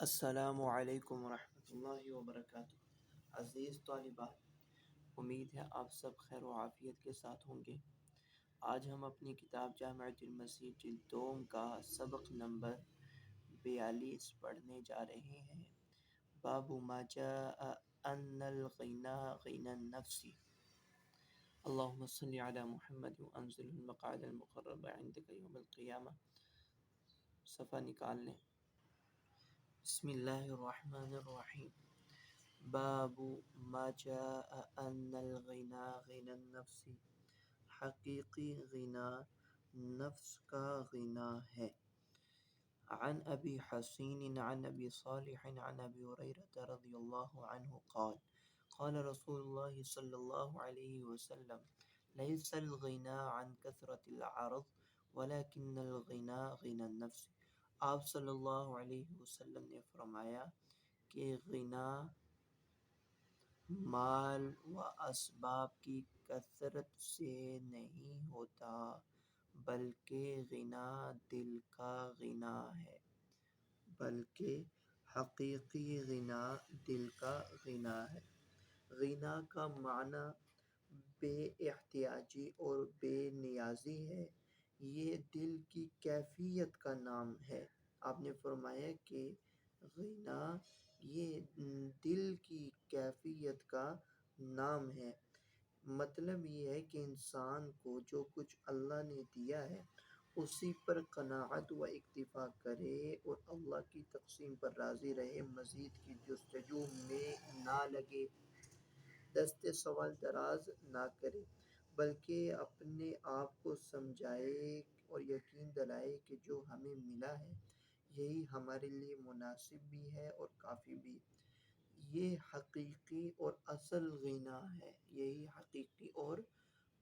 السلام علیکم ورحمۃ اللہ وبرکاتہ۔ عزیز طالبات، امید ہے آپ سب خیر و عافیت کے ساتھ ہوں گے۔ آج ہم اپنی کتاب جامعۃ المسیح جلد دوم کا سبق نمبر 42 پڑھنے جا رہے ہیں۔ باب ما جاء ان الغنا غنى النفس۔ اللهم صل على محمد وانزل المقعد المقرب عندك يوم القیامہ۔ صفحہ نکال لیں۔ بسم اللہ الرحمن الرحیم۔ باب ما جاء ان الغنا غنى النفس، حقیقی غنا نفس کا غنا ہے۔ عن ابی حسین عن ابی صالح عن ابی ہریرہ رضی اللہ عنہ قال قال رسول اللہ صلی اللہ علیہ وسلم لیس الغنا عن کثرة العرض ولكن الغنا غنى النفس۔ آپ صلی اللہ علیہ وسلم نے فرمایا کہ غنا مال و اسباب کی کثرت سے نہیں ہوتا، بلکہ غنا دل کا غنا ہے، بلکہ حقیقی غنا دل کا غنا ہے۔ غنا کا معنی بے احتیاجی اور بے نیازی ہے۔ یہ دل کی کیفیت کا نام ہے۔ آپ نے فرمایا کہ غنا یہ دل کی کیفیت کا نام ہے۔ مطلب یہ ہے کہ انسان کو جو کچھ اللہ نے دیا ہے اسی پر قناعت و اکتفا کرے اور اللہ کی تقسیم پر راضی رہے، مزید کی جستجو میں نہ لگے، دست سوال دراز نہ کرے، بلکہ اپنے آپ کو سمجھائے اور یقین دلائے کہ جو ہمیں ملا ہے یہی ہمارے لیے مناسب بھی ہے اور کافی بھی۔ یہ حقیقی اور اصل غنا ہے، یہی حقیقی اور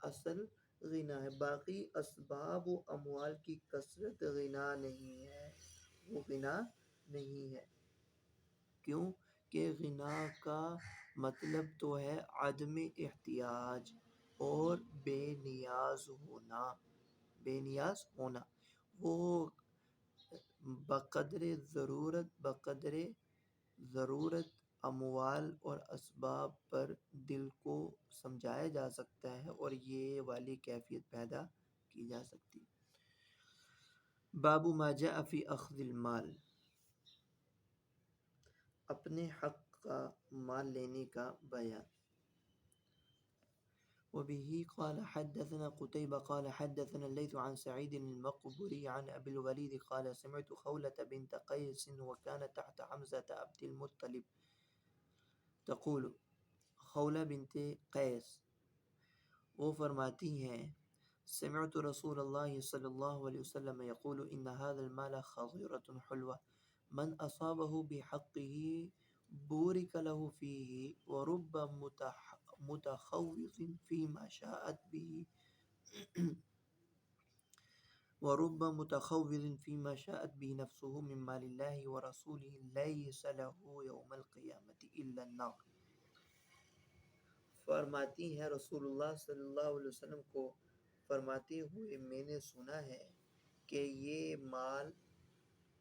اصل غنا ہے۔ باقی اسباب و اموال کی کثرت غنا نہیں ہے، وہ غنا نہیں ہے۔ کیوں کہ غنا کا مطلب تو ہے عدم احتیاج اور بے نیاز ہونا، بے نیاز ہونا۔ وہ بقدر ضرورت اموال اور اسباب پر دل کو سمجھایا جا سکتا ہے اور یہ والی کیفیت پیدا کی جا سکتی۔ باب ما جاء فی اخذ المال، اپنے حق کا مال لینے کا بیان۔ وبه قال حدثنا قتيبة قال حدثنا الليث عن سعيد المقبري عن أبي الوليد قال سمعت خولة بنت قيس وكانت تحت حمزة عبد المطلب تقول، خولہ بنت قیس وہ فرماتی ہیں سمعت رسول اللہ صلی اللہ علیہ وسلم يقول ان هذا المال خضرة حلوة من أصابه بحقه بورك له فيه ورب متخوف فيما شاءت به ورب متخوف فيما شاءت به نفسه من مال الله ورسوله ليس له يوم القيامة إلا النار۔ فرماتی ہیں رسول اللہ صلی اللہ علیہ وسلم کو فرماتے ہوئے میں نے سنا ہے کہ یہ مال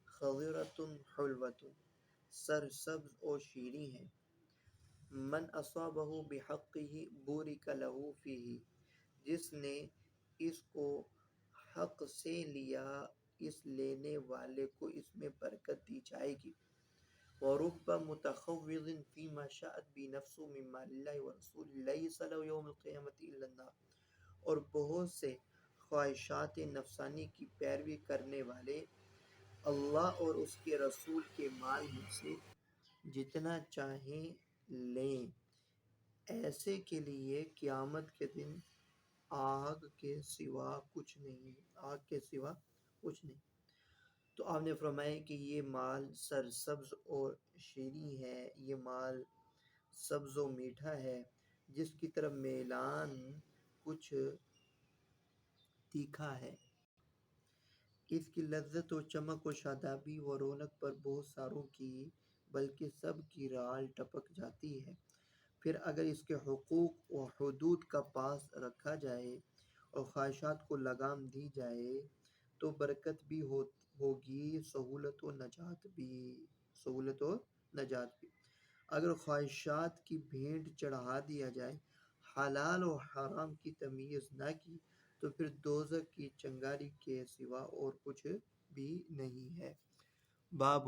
خضرۃ حلوۃ سرسبز اور شیریں ہیں، من اصابہ بحقہ بورک لہ فیہ جس نے اس کو حق سے لیا اس لینے والے کو اس میں برکت دی جائے گی۔ وَرُبَّ مُتَخَوِّضٍ فِيمَا شَاءَتْ بِهِ نَفْسُهُ مِن مَالِ اللَّهِ وَرَسُولِهِ لَيْسَ لَهُ يَوْمَ الْقِيَامَةِ إِلَّا النَّارُ۔ اور بہت سے خواہشات نفسانی کی پیروی کرنے والے اللہ اور اس کے رسول کے مال میں سے جتنا چاہیں لیں، ایسے کے لیے قیامت کے دن آگ کے سوا کچھ نہیں۔ تو آپ نے فرمایا کہ یہ مال سرسبز اور شیریں ہے، یہ مال سبز و میٹھا ہے جس کی طرف میلان کچھ تیکھا ہے، اس کی لذت و چمک و شادابی و رونق پر بہت ساروں کی بلکہ سب کی رال ٹپک جاتی ہے۔ پھر اگر اس کے حقوق و حدود کا پاس رکھا جائے اور خواہشات کو لگام دی جائے تو برکت بھی ہوگی، سہولت و نجات بھی۔ سہولت اور نجات بھی۔ اگر خواہشات کی بھینٹ چڑھا دیا جائے، حلال و حرام کی تمیز نہ کی، تو پھر دوزخ کی چنگاری کے سوا اور کچھ بھی نہیں ہے۔ باب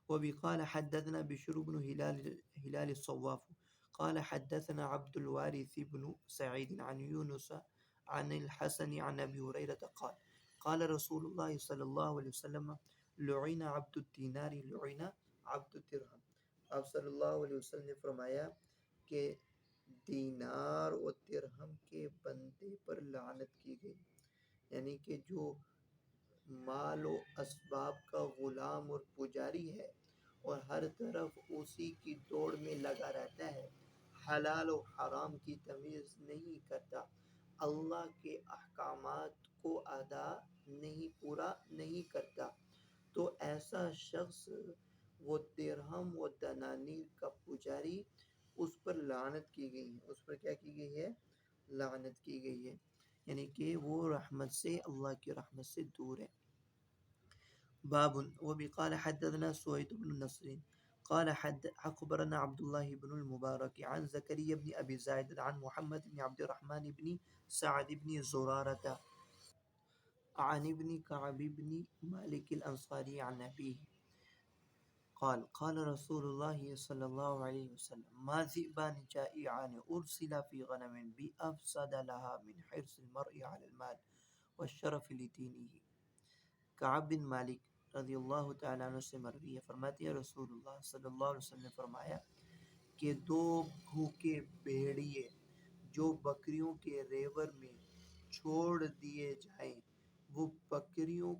وبي قال حدثنا بشر بن هلال الصواف قال حدثنا عبد الوارث بن سعيد عن يونس عن الحسن عن أبي هريرة قال قال رسول الله صلى الله عليه وسلم لعن عبد الدينار لعن عبد الدرهم۔ آپ صلی اللہ علیہ وسلم نے فرمایا کہ دینار و درہم کے بندے پر لعنت کی گئی، یعنی کہ جو مال و اسباب کا غلام اور پجاری ہے اور ہر طرف اسی کی دوڑ میں لگا رہتا ہے، حلال و حرام کی تمیز نہیں کرتا، اللہ کے احکامات کو پورا نہیں کرتا، تو ایسا شخص وہ درہم و دنانیر کا پجاری، اس پر لعنت کی گئی ہے۔ اس پر کیا کی گئی ہے؟ لعنت کی گئی ہے، یعنی کہ وہ رحمت سے، اللہ کی رحمت سے دور ہے۔ باب وبي قال حدثنا سويد بن نصر قال أخبرنا عبد الله بن المبارك عن زكريا بن أبي زايد عن محمد بن عبد الرحمن بن سعد بن زرارة عن ابن كعب بن مالك الأنصاري عن أبيه قال قال رسول الله صلى الله عليه وسلم ما ذئبان جائعان أرسل في غنم بأفسد لها من حرص المرء على المال والشرف لدينه۔ کعب بن مالک رضی اللہ تعالیٰ عنہ سے مروی ہے، فرماتے ہیں رسول اللہ صلی اللہ علیہ وسلم نے فرمایا کہ دو بھوکے بھیڑیے جو بکریوں کے ریور میں چھوڑ دیے جائیں، وہ بکریوں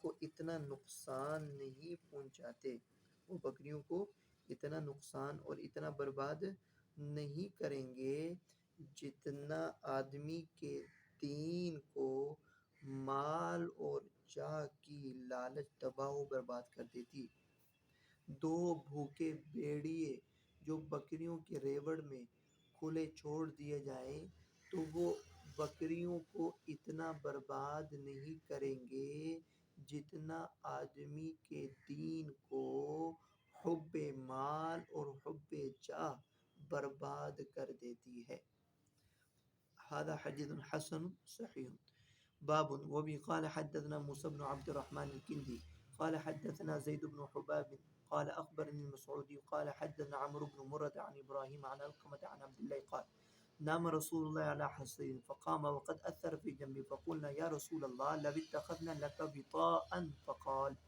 کو اتنا نقصان نہیں پہنچاتے، وہ بکریوں کو اتنا نقصان اور اتنا برباد نہیں کریں گے جتنا آدمی کے دین کو مال اور جاہ کی لالچ تباہ و برباد کر دیتی۔ دو بھوکے بھیڑیے جو بکریوں کے ریوڑ میں کھلے چھوڑ دیے جائیں تو وہ بکریوں کو اتنا برباد نہیں کریں گے جتنا آدمی کے دین کو حب مال اور حب جاہ برباد کر دیتی ہے۔ هذا حديث حسن صحيح۔ باب وبه قال حدثنا موسى بن عبد الرحمن الكندي قال حدثنا زيد بن حباب قال أخبرني المسعودي قال حدثنا عمرو بن مرة عن إبراهيم عن علقمة عن عبد الله قال نام رسول الله على حصير فقام وقد أثر في جنبه فقلنا يا رسول الله لو اتخذنا لك بطاء فقال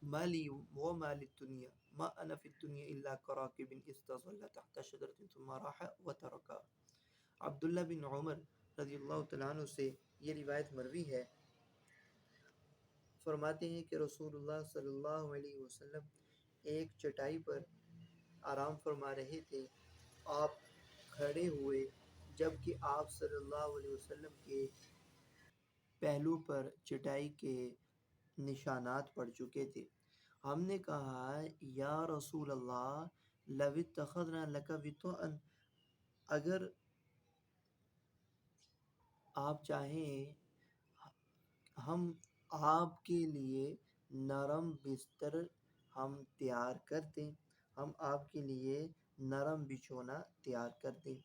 ما لي وما للدنيا ما أنا في الدنيا إلا كراكب استظل تحت شجرة ثم راح وتركها۔ عبداللہ بن عمر رضی اللہ تعالیٰ عنہ سے یہ روایت مروی ہے، فرماتے ہیں کہ رسول اللہ صلی اللہ علیہ وسلم ایک چٹائی پر آرام فرما رہے تھے، آپ کھڑے ہوئے جبکہ آپ صلی اللہ علیہ وسلم کے پہلو پر چٹائی کے نشانات پڑ چکے تھے۔ ہم نے کہا یا رسول اللہ لو اتخذنا لک وطاء، اگر آپ چاہیں ہم آپ کے لیے نرم بستر ہم تیار کر دیں، ہم آپ کے لیے نرم بچھونا تیار کر دیں۔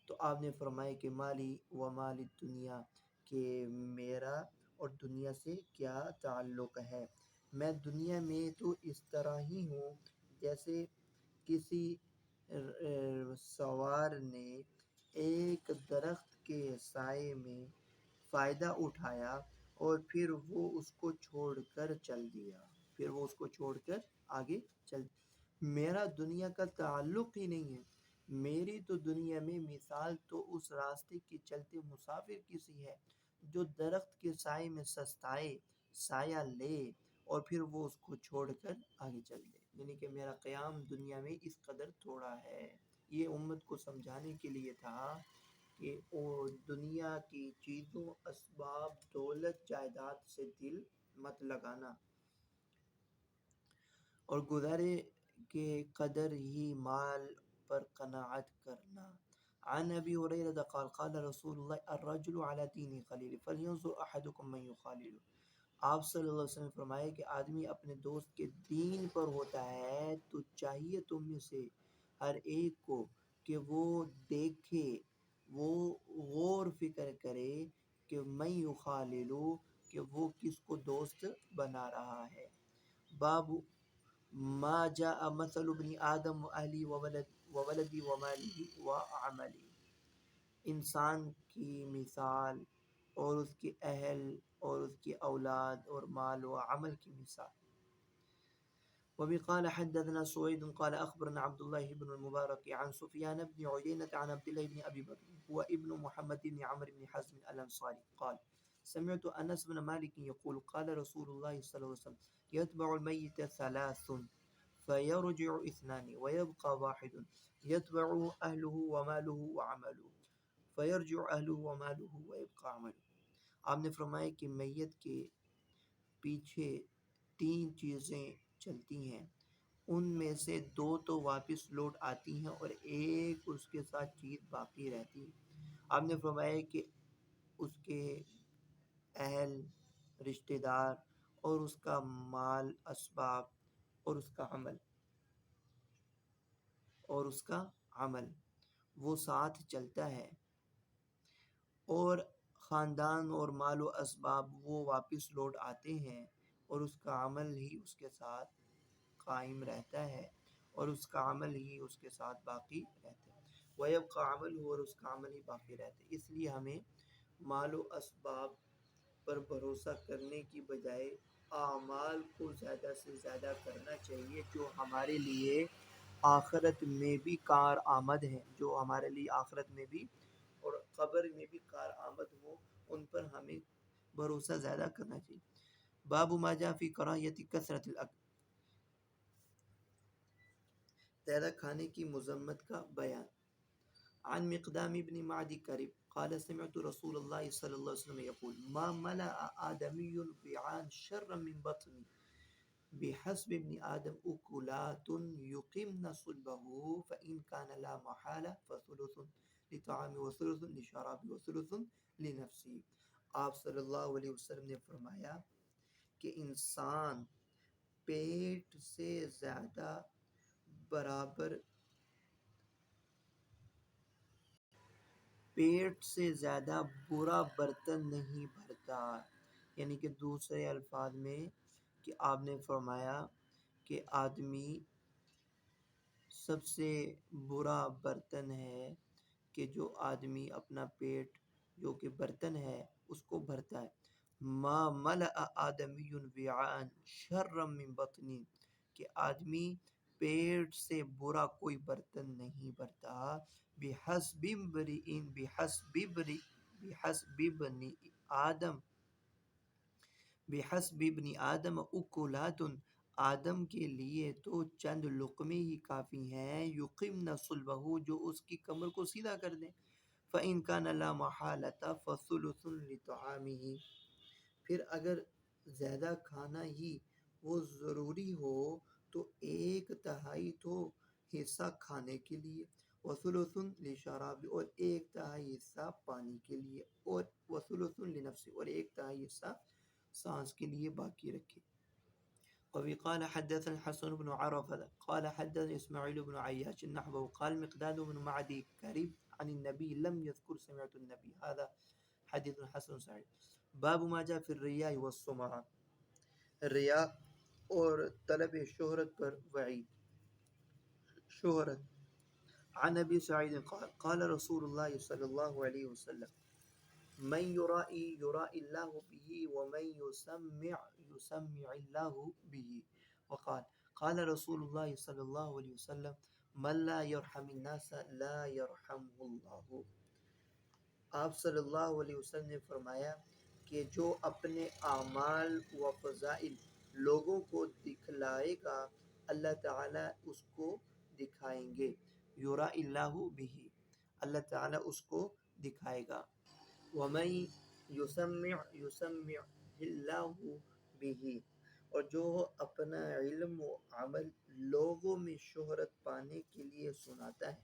تو آپ نے فرمایا کہ مالی و مال دنیا، کہ میرا اور دنیا سے کیا تعلق ہے، میں دنیا میں تو اس طرح ہی ہوں جیسے کسی سوار نے ایک درخت کے سائے میں فائدہ اٹھایا اور پھر وہ اس کو چھوڑ کر آگے چل میرا دنیا کا تعلق ہی نہیں ہے، میری تو دنیا میں مثال تو اس راستے کے چلتے مسافر کی سی ہے جو درخت کے سائے میں سستائے، سایہ لے اور پھر وہ اس کو چھوڑ کر آگے چل دے، یعنی کہ میرا قیام دنیا میں اس قدر تھوڑا ہے۔ یہ امت کو سمجھانے کے لیے تھا کہ وہ دنیا کی چیزوں، اسباب، دولت، جائیداد سے دل مت لگانا اور گزارے کے قدر ہی مال پر قناعت کرنا۔ عن ابی هريرة قال قال رسول الله الرجل على دين خليل فلينظر احدكم من يخالل۔ آپ صلی اللہ علیہ وسلم نے فرمایا کہ آدمی اپنے دوست کے دین پر ہوتا ہے تو چاہیے تم میں سے ہر ایک کو کہ وہ دیکھے، وہ غور فکر کرے کہ میں یخاللو کہ وہ کس کو دوست بنا رہا ہے۔ باب ما جاء مثل ابن آدم و اہلی و ولدی و مالی و عملی، انسان کی مثال اور اس کے اہل اور اس کی اولاد اور مال و عمل کی مثال۔ وبه قال حدثنا سويد قال أخبرنا عبد الله بن المبارك عن سفيان بن عيينة عن عبد الله بن أبي بكر هو ابن محمد بن عمرو بن حزم الأنصاري قال سمعت أنس بن مالك يقول قال رسول الله صلى الله عليه وسلم يتبع الميت ثلاث فيرجع اثنان ويبقى واحد يتبعه أهله وماله وعمله فيرجع أهله وماله ويبقى عمله۔ آپ نے فرمایا کہ میت کے پیچھے تین چیزیں چلتی ہیں، ان میں سے دو تو واپس لوٹ آتی ہیں اور ایک اس کے ساتھ چیز باقی رہتی ہے۔ آپ نے فرمایا کہ اس کے اہل، رشتہ دار اور اس کا مال، اسباب اور اس کا عمل وہ ساتھ چلتا ہے، اور خاندان اور مال و اسباب وہ واپس لوٹ آتے ہیں، اور اس کا عمل ہی اس کے ساتھ قائم رہتا ہے، اور اس کا عمل ہی اس کے ساتھ باقی رہتا ہے۔ وَيَبْقَى عَمَلُهُ، اور اس کا عمل ہی باقی رہتا ہے۔ اس لیے ہمیں مال و اسباب پر بھروسہ کرنے کی بجائے اعمال کو زیادہ سے زیادہ کرنا چاہیے جو ہمارے لیے آخرت میں بھی کارآمد ہیں، جو ہمارے لیے آخرت میں بھی اور قبر میں بھی کارآمد ہوں، ان پر ہمیں بھروسہ زیادہ کرنا چاہیے۔ باب ما جاء فی کراہیت کثرت الاکل، زیادہ کھانے کی مذمت کا بیان۔ عن مقدام بن معدی کرب قال سمعت رسول اللہ صلی اللہ علیہ وسلم يقول ما ملأ آدمی وعاء شرا من بطن بحسب ابن آدم أكلات يقمن صلبه فإن كان لا محالة فثلث لطعام وثلث لشراب وثلث لنفسه۔ آپ صلی اللہ علیہ وسلم نے فرمایا کہ انسان پیٹ سے زیادہ برا برتن نہیں بھرتا، یعنی کہ دوسرے الفاظ میں کہ آپ نے فرمایا کہ آدمی سب سے برا برتن ہے کہ جو آدمی اپنا پیٹ جو کہ برتن ہے اس کو بھرتا ہے۔ ما ملأ آدمی وعاء شرا من بطن، کہ آدمی پیٹ سے برا کوئی برتن نہیں بھرتا۔ بحسب ابن آدم اکلات، آدم کے لیے تو چند لقمے ہی کافی ہیں، یقمن صلبہ، جو اس کی کمر کو سیدھا کر دیں۔ فإن كان لا محالة فثلث لطعامه، پھر اگر زیادہ کھانا ہی وہ ضروری ہو تو ایک تہائی تو حصہ کھانے کے لیے، وثلث لشراب، اور ایک تہائی حصہ پانی کے لیے، اور وثلث لنفس، اور ایک تہائی حصہ سانس کے لیے باقی رکھے۔ وفي قال حدثنا الحسن بن عرفة قال حدثنا إسماعيل بن عياش نحوه قال مقداد بن معدي كريب عن النبي لم يذكر سمعت النبي، هذا حديث حسن صحيح۔ باب ما جاء في الرياء والسمعة، ریا اور طلب شہرت پر وعید۔ شہرت۔ عن ابی سعید قال قال رسول اللہ صلی اللہ علیہ وسلم من یرائی یرائی اللہ به ومن یسمع یسمع اللہ به، وقال قال رسول اللہ صلی اللہ علیہ وسلم من لا يرحم الناس لا يرحمه اللہ۔ آپ صلی اللہ علیہ وسلم نے فرمایا کہ جو اپنے اعمال و فضائل لوگوں کو دکھلائے گا اللہ تعالیٰ اس کو دکھائیں گے، یرا اللہ بھی، اللہ تعالیٰ اس کو دکھائے گا، ومن یسمع یسمع اللہ بھی، اور جو اپنا علم و عمل لوگوں میں شہرت پانے کے لیے سناتا ہے،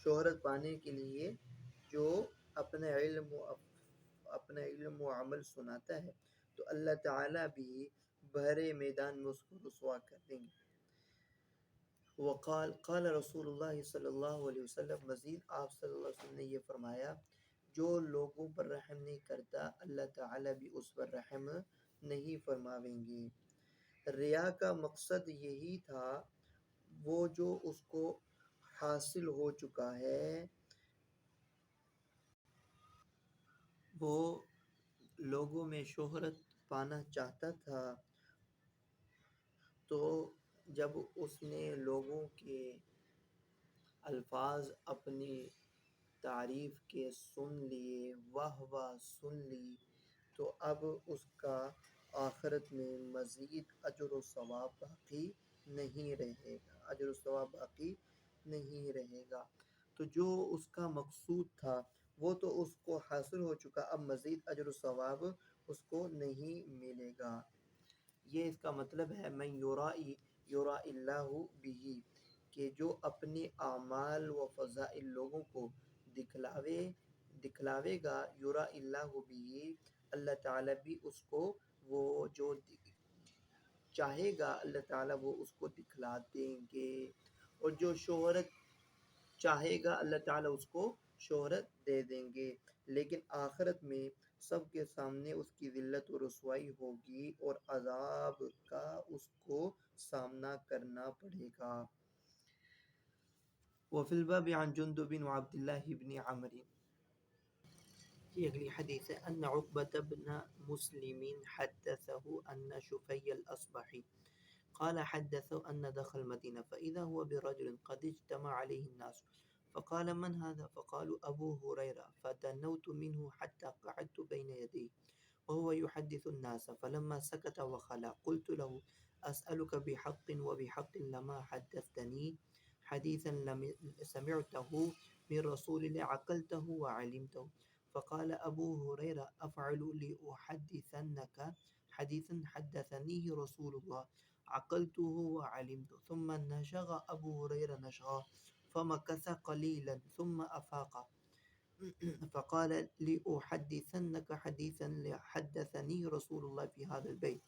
شہرت پانے کے لیے جو اپنا علم و اپنا علم و عمل سناتا ہے تو اللہ تعالیٰ بھی بھرے میدان میں اس کو رسوا کر دیں گے۔ قال رسول اللہ صلی اللہ علیہ وسلم، مزید آپ صلی اللہ علیہ وسلم نے یہ فرمایا، جو لوگوں پر رحم نہیں کرتا اللہ تعالیٰ بھی اس پر رحم نہیں فرماویں گے۔ ریا کا مقصد یہی تھا، وہ جو اس کو حاصل ہو چکا ہے وہ لوگوں میں شہرت پانا چاہتا تھا، تو جب اس نے لوگوں کے الفاظ اپنی تعریف کے سن لیے، واہ واہ سن لی، تو اب اس کا آخرت میں مزید اجر و ثواب باقی نہیں رہے گا، اجر و ثواب باقی نہیں رہے گا۔ تو جو اس کا مقصود تھا وہ تو اس کو حاصل ہو چکا، اب مزید اجر و ثواب اس کو نہیں ملے گا۔ یہ اس کا مطلب ہے من یرائی یرائی اللہ بھی، کہ جو اپنے اعمال و فضائل لوگوں کو دکھلاوے گا، یرائی اللہ بھی، اللہ تعالیٰ بھی اس کو، وہ جو چاہے گا اللہ تعالیٰ وہ اس کو دکھلا دیں گے، اور جو شہرت چاہے گا اللہ تعالیٰ اس کو شہرت دے دیں گے، لیکن آخرت میں سب کے سامنے اس کی ذلت و رسوائی ہوگی اور عذاب کا اس کو سامنا کرنا پڑے گا۔ وفی الباب عن جندب وعبد الله بن عمرو، یہ اگلی حدیث ہے، ان عقبۃ بن مسلم حدثه ان شفی الاصبحی قال حدثه أن دخل المدينة فإذا هو برجل قد اجتمع عليه الناس فقال من هذا؟ فقالوا أبو هريرة، فدنوت منه حتى قعدت بين يديه وهو يحدث الناس، فلما سكت وخلا قلت له أسألك بحق وبحق لما حدثتني حديثا سمعته من رسول الله عقلته وعلمته. فقال أبو هريرة أفعل لأحدثنك حديثا حدثنيه رسول الله عقلته وعلمته. ثم نشغ أبو هريرة نشغا فمكث قليلا ثم أفاق فقال لأحدثنك حديثا حدثني رسول الله في هذا البيت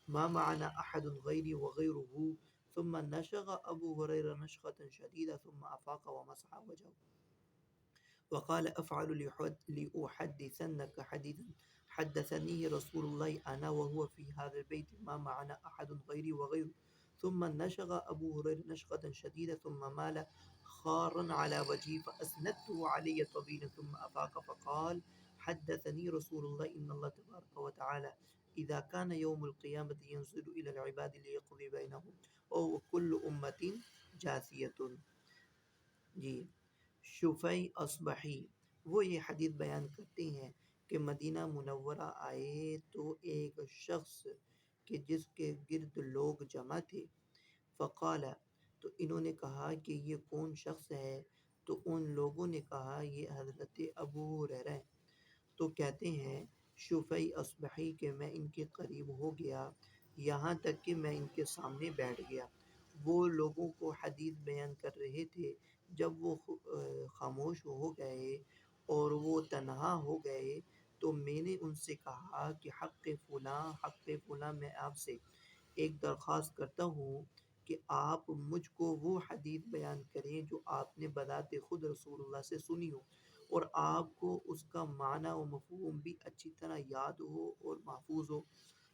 ما معنا أحد غيري وغيره. ثم نشغ أبو هريرة نشغة شديدة ثم أفاق ومسح وجهه وقال أفعل لأحدثنك حديثا حدثني رسول الله أنا وهو في هذا البيت ما معنا أحد غيري وغيره. ثم نشغ أبو هريرة نشغة شديدة ثم مال خارا على وجهه فأسندته علي طويلا ثم أفاق فقال حدثني رسول الله إن الله تبارك وتعالى إذا كان يوم القيامة ينزل إلى العباد ليقضي بينهم وكل أمة جاثية. جی، شفیع اصبحی وہ یہ حدیث بیان کرتے ہیں کہ مدینہ منورہ آئے تو ایک شخص کہ جس کے گرد لوگ جمع تھے، فقال، تو انہوں نے کہا کہ یہ کون شخص ہے؟ تو ان لوگوں نے کہا یہ حضرت ابو ہریرہ ہیں۔ تو کہتے ہیں شفیع اصبحی کہ میں ان کے قریب ہو گیا یہاں تک کہ میں ان کے سامنے بیٹھ گیا، وہ لوگوں کو حدیث بیان کر رہے تھے، جب وہ خاموش ہو گئے اور وہ تنہا ہو گئے تو میں نے ان سے کہا کہ حق فلاں میں آپ سے ایک درخواست کرتا ہوں کہ آپ مجھ کو وہ حدیث بیان کریں جو آپ نے بذات خود رسول اللہ سے سنی ہو اور آپ کو اس کا معنی و مفہوم بھی اچھی طرح یاد ہو اور محفوظ ہو۔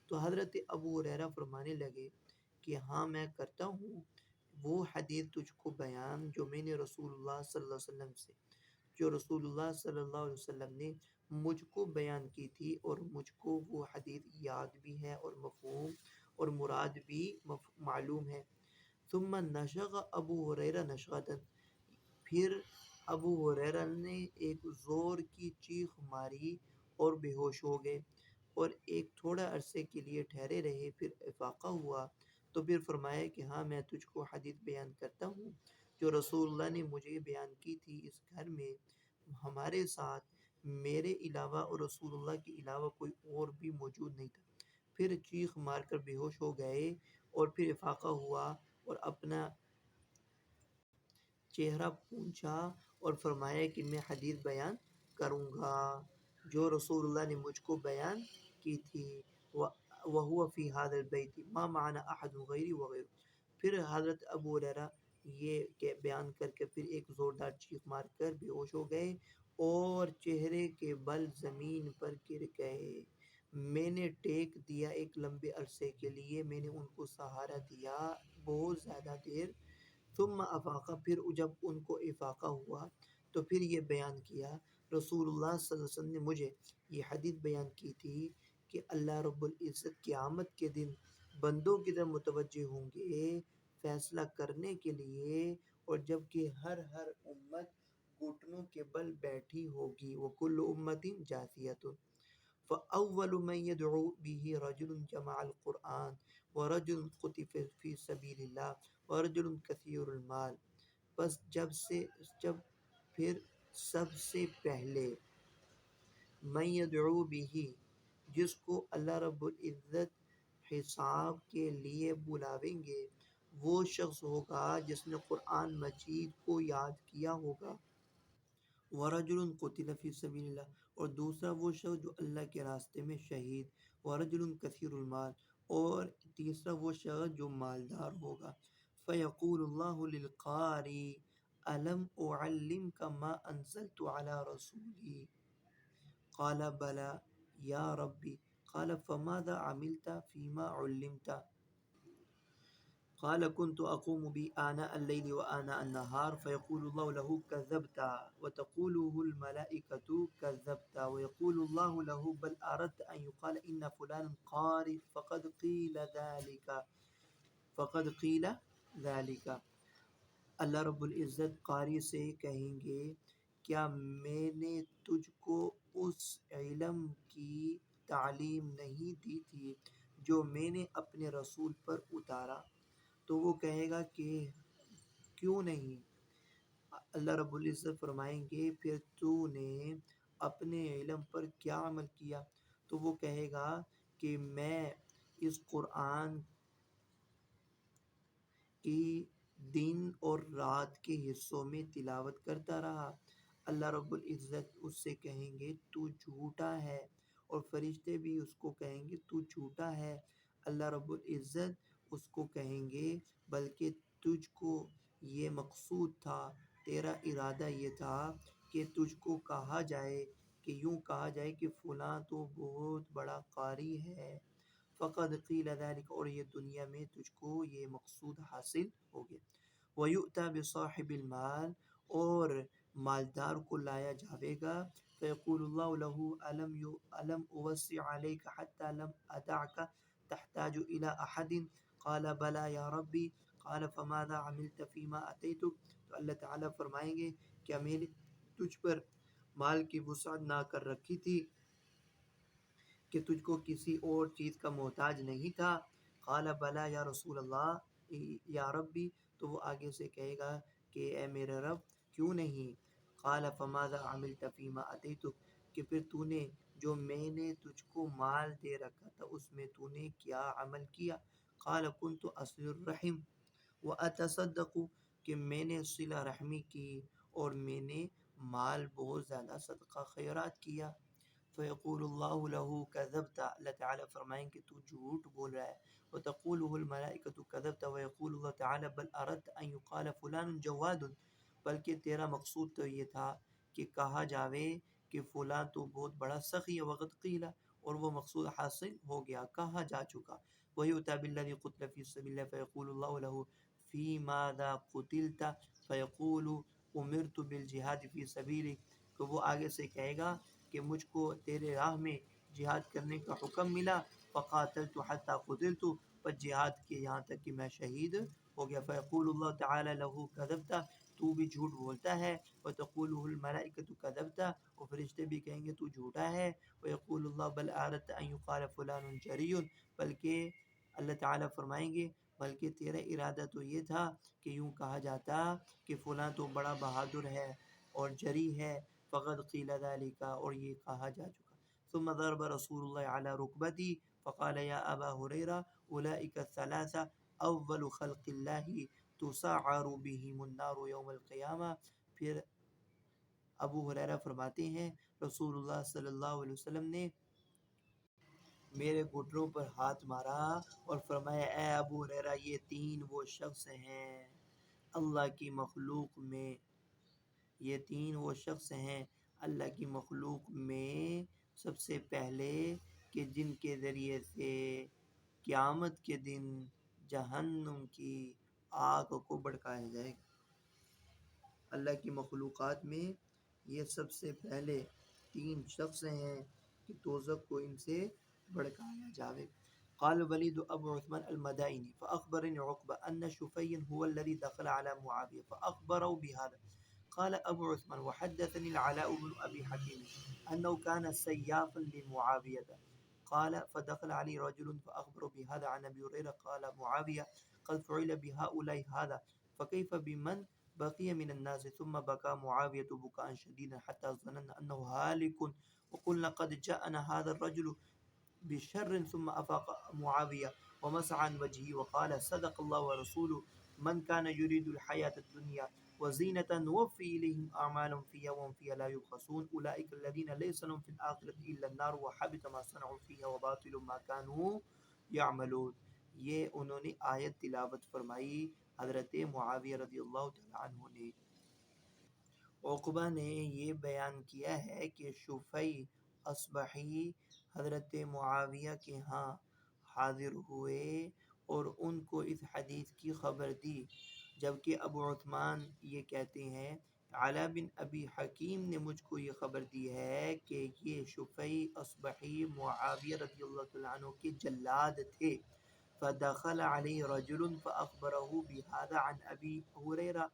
تو حضرت ابو ہریرہ فرمانے لگے کہ ہاں میں کرتا ہوں وہ حدیث تجھ کو بیان جو میں نے رسول اللہ صلی اللہ علیہ وسلم سے، جو رسول اللہ صلی اللہ علیہ وسلم نے مجھ کو بیان کی تھی، اور مجھ کو وہ حدیث یاد بھی ہے اور مفہوم اور مراد بھی معلوم ہے۔ ثم نشغ ابو ہریرہ نشغۃ، پھر ابو ہریرہ نے ایک زور کی چیخ ماری اور بے ہوش ہو گئے اور ایک تھوڑا عرصے کے لیے ٹھہرے رہے، پھر افاقہ ہوا تو پھر فرمایا کہ ہاں میں تجھ کو حدیث بیان کرتا ہوں جو رسول اللہ نے مجھے بیان کی تھی، اس گھر میں ہمارے ساتھ میرے علاوہ اور رسول اللہ کے علاوہ کوئی اور بھی موجود نہیں تھا۔ پھر چیخ مار کر بے ہوش ہو گئے اور پھر افاقہ ہوا اور اپنا چہرہ پونچھا اور فرمایا کہ میں حدیث بیان کروں گا۔ جو رسول اللہ نے مجھ کو بیان کی تھی، وَهُوَ فِي هَذَا الْبَيْتِ مَا مَعَنَا أَحَدٌ غَيْرِي وَغَيْرُ۔ پھر حضرت ابو ہریرہ یہ بیان کر کے پھر ایک زوردار چیخ مار کر بے ہوش ہو گئے اور چہرے کے بل زمین پر گر گئے۔ میں نے ٹیک دیا ایک لمبے عرصے کے لیے، میں نے ان کو سہارا دیا بہت زیادہ دیر۔ ثم افاقہ، پھر جب ان کو افاقہ ہوا تو پھر یہ بیان کیا۔ رسول اللہ صلی اللہ علیہ وسلم نے مجھے یہ حدیث بیان کی تھی کہ اللہ رب العزت قیامت کے دن بندوں کی طرف متوجہ ہوں گے فیصلہ کرنے کے لیے، اور جب کہ ہر امت گھٹنوں کے بل بیٹھی ہوگی، وَكُلُّ أُمَّةٍ جَاثِيَةٌ، فَأَوَّلُ مَن يَدْعُو بِهِ رَجُلٌ جَمَعَ الْقُرْآنَ وَرَجُلٌ قُتِلَ فِي سَبِيلِ اللَّهِ وَرَجُلٌ كَثِيرُ الْمَالِ۔ بس جب پھر سب سے پہلے من یدعو بہ، جس کو اللہ رب العزت حساب کے لیے بلاویں گے، وہ شخص ہوگا جس نے قرآن مجید کو یاد کیا ہوگا، ورجل قتل فی سبیل اللہ، اور دوسرا وہ شخص جو اللہ کے راستے میں شہید، ورجل کثیر المال، اور تیسرا وہ شخص جو مالدار ہوگا۔ فیقول اللہ للقاری الم اعلمک ما انزلت علی رسولی، قال بلی یا ربی، قال فماذا عملت فیما علمت، قال كنت أقوم به آناء الليل وآناء النهار، فيقول الله له كذبت، وتقوله الملائكة كذبت، ويقول الله له بل أردت أن يقال إن فلان قارئ فقد قيل ذلك۔ اللہ رب العزت قاری سے کہیں گے، کیا میں نے تجھ کو اس علم کی تعلیم نہیں دی تھی جو میں نے اپنے رسول پر اتارا؟ تو وہ کہے گا کہ کیوں نہیں؟ اللہ رب العزت فرمائیں گے پھر تو نے اپنے علم پر کیا عمل کیا؟ تو وہ کہے گا کہ میں اس قرآن کی دن اور رات کے حصوں میں تلاوت کرتا رہا۔ اللہ رب العزت اس سے کہیں گے تو جھوٹا ہے، اور فرشتے بھی اس کو کہیں گے تو جھوٹا ہے۔ اللہ رب العزت اس کو کہیں گے بلکہ تجھ کو یہ مقصود تھا، تیرا ارادہ یہ تھا کہ تجھ کو کہا جائے، کہ یوں کہا جائے کہ فلاں تو بہت بڑا قاری ہے، فقد قیل ذلک، اور یہ دنیا میں تجھ کو یہ مقصود حاصل ہو گیا۔ وَيُؤْتَى بِصَاحِبِ الْمَالِ، اور مالدار کو لایا جاوے گا، فَيَقُولُ اللَّهُ لَهُ أَلَمْ أُوَسِّعْ عَلَيْكَ حَتَّى لَمْ أَدَعْكَ تَحْتَاجُ إِلَىٰ أَحَدٍ، قَالَ بَلَىٰ يَا رَبِّ، قَالَ فَمَاذَا عَمِلْتَ فِيمَا أَتَيْتُكَ۔ تو اللہ تعالیٰ فرمائیں گے کیا میں نے تجھ پر مال کی وسعت نہ کر رکھی تھی کہ تجھ کو کسی اور چیز کا محتاج نہیں تھا؟ قال بلا یا رسول اللہ یا ربی، تو وہ آگے سے کہے گا کہ اے میرے رب کیوں نہیں؟ قال فماذا عملت فیما اتیتک، کہ پھر تو نے جو میں نے تجھ کو مال دے رکھا تھا اس میں تو نے کیا عمل کیا؟ قال كنت اصل الرحم واتصدق، کہ میں نے صلہ رحمی کی اور میں نے مال بہت زیادہ صدقہ خیرات کیا۔ فیقول اللہ له کذبت، اللہ تعالیٰ فرمائیں کہ تو جھوٹ بول رہا ہے۔ وتقوله الملائکۃ کذبت، ویقول اللہ تعالیٰ بل اردت ان یقال فلان جواد، بلکہ تیرا مقصود تو یہ تھا کہ کہا جاوے کہ فلاں تو بہت بڑا سخی ہے، وقت قیل، اور وہ مقصود حاصل ہو گیا، کہا جا چکا۔ وَيُؤْتَى بِالَّذِي قُتِلَ فِي سَبِيلِ اللَّهِ فَيَقُولُ اللَّهُ لَهُ فِي مَاذَا قُتِلْتَ، فَيَقُولُ أُمِرْتُ بِالْجِهَادِ فِي سَبِيلِكَ، تو وہ آگے سے کہے گا کہ مجھ کو تیرے راہ میں جہاد کرنے کا حکم ملا، فقاتلت حتی قتلت، پر جہاد کیا یہاں تک کہ میں شہید ہو گیا۔ فیقول اللہ تعالی له کذبت، تو بھی جھوٹ بولتا ہے۔ وتقوله الملائکۃ کذبت، اور فرشتے بھی کہیں گے تو جھوٹا ہے۔ ویقول اللہ بل اردت ان یقال فلان جری، بلکہ اللہ تعالیٰ فرمائیں گے بلکہ تیرا ارادہ تو یہ تھا کہ یوں کہا جاتا کہ فلاں تو بڑا بہادر ہے اور جری ہے، فقد قیل ذلك، اور یہ کہا جا چکا۔ ثم ضرب رسول اللہ علی رکبتی فقال یا ابا ہریرہ اولئک الثلاثہ اول خلق اللہ تسعر بهم النار یوم القیامہ، پھر ابو ہریرہ فرماتے ہیں رسول اللہ صلی اللہ علیہ وسلم نے میرے گھٹنوں پر ہاتھ مارا اور فرمایا اے ابو ہریرہ یہ تین وہ شخص ہیں اللہ کی مخلوق میں یہ تین وہ شخص ہیں اللہ کی مخلوق میں سب سے پہلے کہ جن کے ذریعے سے قیامت کے دن جہنم کی آگ کو بھڑکایا جائے گا۔ اللہ کی مخلوقات میں یہ سب سے پہلے تین شخص ہیں کہ دوزخ کو ان سے بھڑکایا جاوے۔ قال ولید ابو عثمان المدائني فأخبرني عقبة أن شفيا هو الذي دخل على معاوية فأخبره بهذا قال أبو عثمان وحدثني العلاء بن أبي حكيم أنه كان سيافا لمعاوية قال فدخل عليه رجل فأخبره بهذا عن أبي هريرة قال معاوية قد فعل بهؤلاء هذا فكيف بمن بقي من الناس ثم بكى معاوية بكاء شديدا حتى ظننا أنه هالك وقلنا قد جاءنا هذا الرجل بشر ثم أفاق معاوية ومسح عن وجهه وقال صدق الله ورسوله من كان يريد الحياة الدنيا وزينة نوفي إليهم أعمالهم فيها وهم فيها لا يبخسون أولئك الذين ليس لهم في الآخرة إلا النار وحبط ما صنعوا فيها وباطل ما كانوا يعملون۔ یہ انہوں نے آیت تلاوت فرمائی حضرت معاویہ رضی اللہ تعالیٰ عنہ نے۔ عقبہ نے یہ بیان کیا ہے کہ شفیع اصبحی حضرت معاویہ کے ہاں حاضر ہوئے اور ان کو اس حدیث کی خبر دی، جبکہ ابو عثمان یہ کہتے ہیں علا بن ابی حکیم نے مجھ کو یہ خبر دی ہے کہ یہ شفیع اصبحی معاویہ رضی اللہ تعالیٰ عنہ کے جلاد تھے۔ فدخل علیہ رجل فاخبرہ بہذا عن ابی ہریرہ،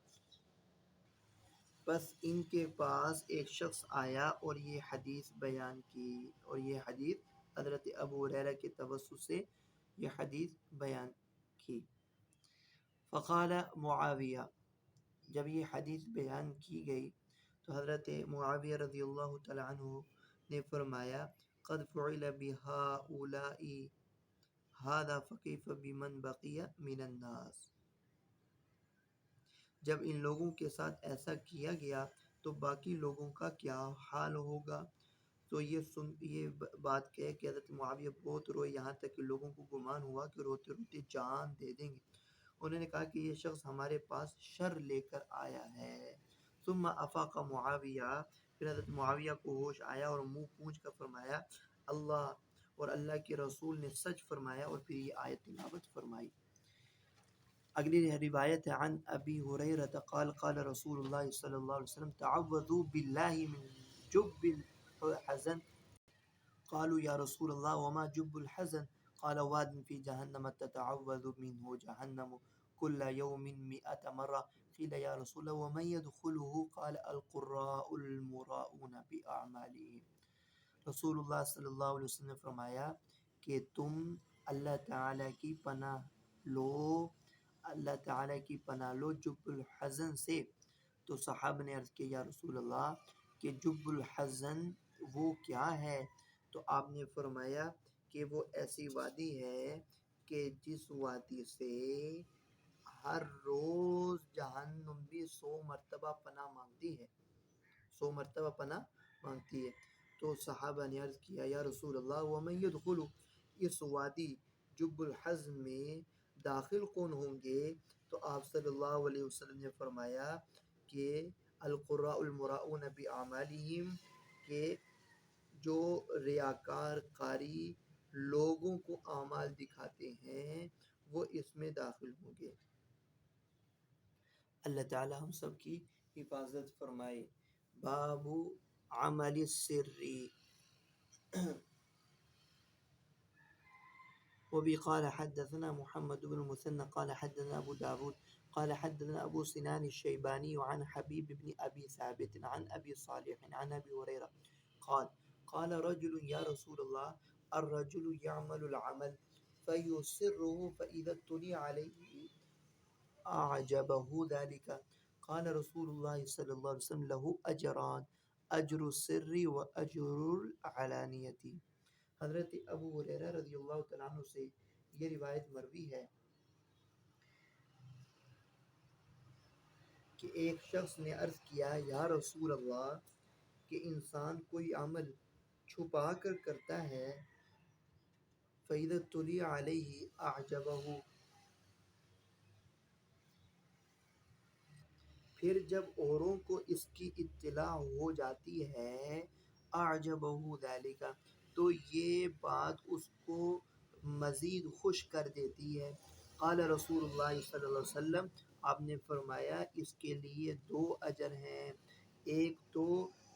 بس ان کے پاس ایک شخص آیا اور یہ حدیث بیان کی، اور یہ حدیث حضرت ابو ہریرہ کے توسط سے یہ حدیث بیان کی۔ فقال معاویہ، جب یہ حدیث بیان کی گئی تو حضرت معاویہ رضی اللہ تعالیٰ عنہ نے فرمایا قد فعل بهؤلاء هذا فكيف بمن بقي من الناس، جب ان لوگوں کے ساتھ ایسا کیا گیا تو باقی لوگوں کا کیا حال ہوگا۔ تو یہ بات کہہ کہ حضرت معاویہ بہت روئے، یہاں تک کہ لوگوں کو گمان ہوا کہ روتے روتے جان دے دیں گے۔ انہوں نے کہا کہ یہ شخص ہمارے پاس شر لے کر آیا ہے۔ ثم افاق معاویہ، پھر حضرت معاویہ کو ہوش آیا اور منہ پونچھ کر فرمایا اللہ اور اللہ کے رسول نے سچ فرمایا، اور پھر یہ آیت تلاوت فرمائی۔ اگلی روایت ہے عن ابی ہریرہ قال قال رسول اللہ صلی اللہ علیہ وسلم تعوذوا باللہ من جب الحزن قالوا یا رسول اللہ وما جب الحزن قال واد فی جہنم تتعوذ منه جہنم كل يوم 100 مرة قیل یا رسول اللہ ومن يدخله قال القراء المراؤون بأعمالهم۔ رسول اللہ صلی اللہ علیہ وسلم نے فرمایا کہ تم اللہ تعالیٰ کی پناہ لو، اللہ تعالیٰ کی پناہ لو جب الحزن سے۔ تو صحابہ نے عرض کیا یا رسول اللہ کہ جب الحزن وہ کیا ہے؟ تو آپ نے فرمایا کہ وہ ایسی وادی ہے کہ جس وادی سے ہر روز جہنم بھی 100 مرتبہ پناہ مانگتی ہے، 100 مرتبہ پناہ مانگتی ہے۔ تو صحابہ نے عرض کیا یا رسول اللہ ومن يدخل، اس وادی جب الحزن میں داخل کون ہوں گے؟ تو آپ صلی اللہ علیہ وسلم نے فرمایا کہ القراء المراؤون بأعمالهم، کہ جو ریاکار قاری لوگوں کو اعمال دکھاتے ہیں وہ اس میں داخل ہوں گے۔ اللہ تعالی ہم سب کی حفاظت فرمائے۔ باب عمل السری، وبه قال حدثنا محمد بن المثنى قال حدثنا أبو داود قال حدثنا أبو سنان الشيباني عن حبيب بن أبي ثابت عن أبي صالح عن أبي هريرة قال قال رجل يا رسول الله الرجل يعمل العمل فيسره فإذا ابتلي عليه أعجبه ذلك قال رسول الله صلى الله عليه وسلم له أجران أجر السر وأجر العلانية۔ حضرت ابو ہریرہ رضی اللہ تعالیٰ عنہ سے یہ روایت مروی ہے کہ ایک شخص نے عرض کیا یا رسول اللہ کہ انسان کوئی عمل چھپا کر کرتا ہے فَإِذَا اطُّلِعَ عَلَيْهِ أَعْجَبَهُ، پھر جب اوروں کو اس کی اطلاع ہو جاتی ہے اعجبہ ذالک، تو یہ بات اس کو مزید خوش کر دیتی ہے۔ قال رسول اللہ صلی اللہ علیہ وسلم، آپ نے فرمایا اس کے لیے دو اجر ہیں، ایک تو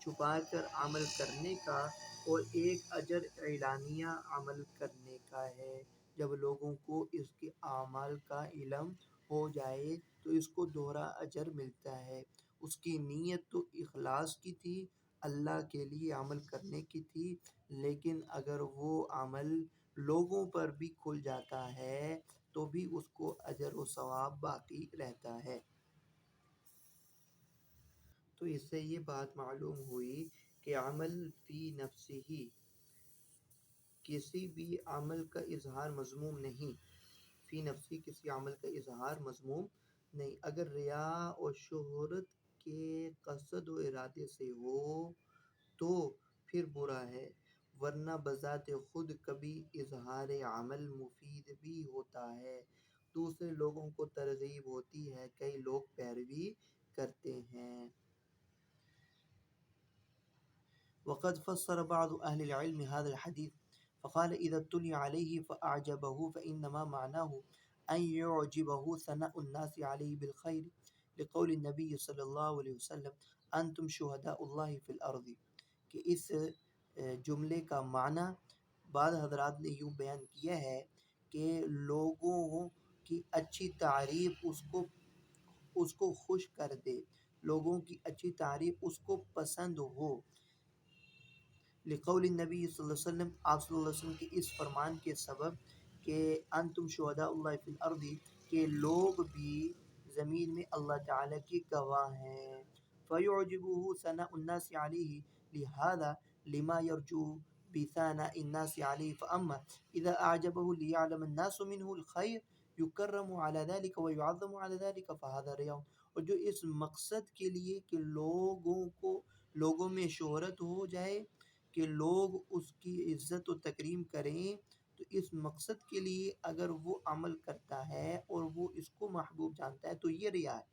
چھپا کر عمل کرنے کا اور ایک اجر اعلانیہ عمل کرنے کا ہے۔ جب لوگوں کو اس کے اعمال کا علم ہو جائے تو اس کو دوہرا اجر ملتا ہے۔ اس کی نیت تو اخلاص کی تھی، اللہ کے لیے عمل کرنے کی تھی، لیکن اگر وہ عمل لوگوں پر بھی کھل جاتا ہے تو بھی اس کو اجر و ثواب باقی رہتا ہے۔ تو اس سے یہ بات معلوم ہوئی کہ عمل فی نفسی ہی، کسی بھی عمل کا اظہار مذموم نہیں، فی نفسی کسی عمل کا اظہار مذموم نہیں، اگر ریا اور شہرت کے قصد و ارادے سے ہو تو پھر برا ہے، ورنہ بذات خود کبھی اظہار عمل مفید بھی ہوتا ہے، دوسرے لوگوں کو ترغیب ہوتی ہے، کئی لوگ پیروی کرتے ہیں۔ وقد فسر بعض أهل العلم هذا الحديث فقال إذا اطلع عليه فأعجبه فإنما معناه أن يعجبه ثناء الناس عليه بالخير، لقول النبي صلی اللہ علیہ وسلم أنتم شهداء الله في الأرض، کہ اس جملے کا معنی بعض حضرات نے یوں بیان کیا ہے کہ لوگوں کی اچھی تعریف اس کو خوش کر دے، لوگوں کی اچھی تعریف اس کو پسند ہو، لقول النبی صلی اللہ علیہ وسلم، آپ صلی اللہ علیہ وسلم کے اس فرمان کے سبب کہ انتم شہداء اللہ فی الارض، کہ لوگ بھی زمین میں اللہ تعالیٰ کی گواہ ہیں، فیعجبہ ثناء الناس علیہ، لہذا لما یرجو بثناء الناس علیہ، فاما اذا اعجبہ لیعلم الناس منہ الخیر یکرم علی ذلك ویعظم علی ذلك فہذا ریاء، اور جو اس مقصد کے لیے کہ لوگوں میں شہرت ہو جائے، کہ لوگ اس کی عزت و تکریم کریں، تو اس مقصد کے لیے اگر وہ عمل کرتا ہے اور وہ اس کو محبوب جانتا ہے تو یہ ریا ہے۔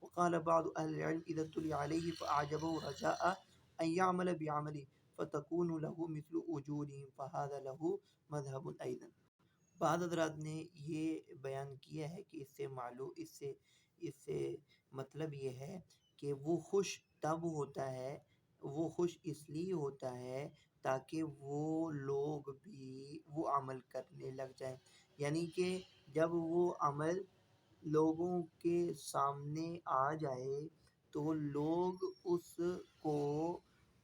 وقال بعض اہل العلم اذا اطلع علیہ فاعجبہ رجاء ان یعمل بعملہ فتکون له مثل اجورہم فہذا له مذہب ایضا، بعض حضرات نے یہ بیان کیا ہے کہ اس سے مطلب یہ ہے کہ وہ خوش تب ہوتا ہے، وہ خوش اس لیے ہوتا ہے تاکہ وہ لوگ بھی وہ عمل کرنے لگ جائیں، یعنی کہ جب وہ عمل لوگوں کے سامنے آ جائے تو لوگ اس کو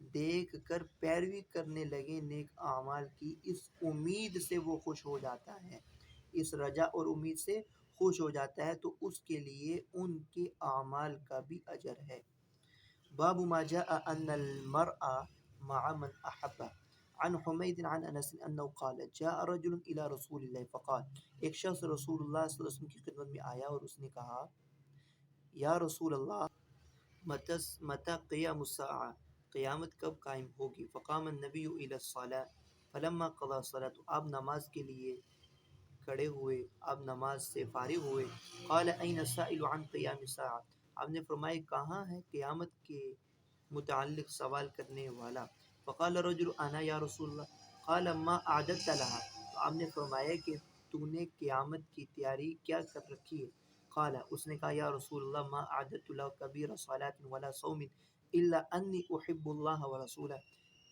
دیکھ کر پیروی کرنے لگے نیک اعمال کی، اس امید سے وہ خوش ہو جاتا ہے، اس رجا اور امید سے خوش ہو جاتا ہے، تو اس کے لیے ان کے اعمال کا بھی اجر ہے۔ باب ما جاء ان المرء مع من احب، عن حمید عن انس انه قال جاء رجل الى رسول اللہ فقال، ایک شخص رسول اللہ صلی اللہ علیہ وسلم کی خدمت میں آیا اور اس نے کہا یا رسول اللہ متی قیام الساعہ، قیامت کب قائم ہوگی؟ فقام النبی الی الصلاۃ فلما قضى الصلاۃ، آپ نماز کے لیے کھڑے ہوئے، آپ نماز سے فارغ ہوئے، قال این السائل عن قیام الساعہ، آپ نے فرمایا کہاں ہے قیامت کے متعلق سوال کرنے والا؟ فقال رجل انا یا رسول اللہ، قال ما اعددت لها، تو آپ نے فرمایا کہ تو نے قیامت کی تیاری کیا کر رکھی ہے؟ قال، اس نے کہا یا رسول اللہ ما اعددت له کبیر صلاۃ ولا صوم الا انی احب اللہ ورسولہ،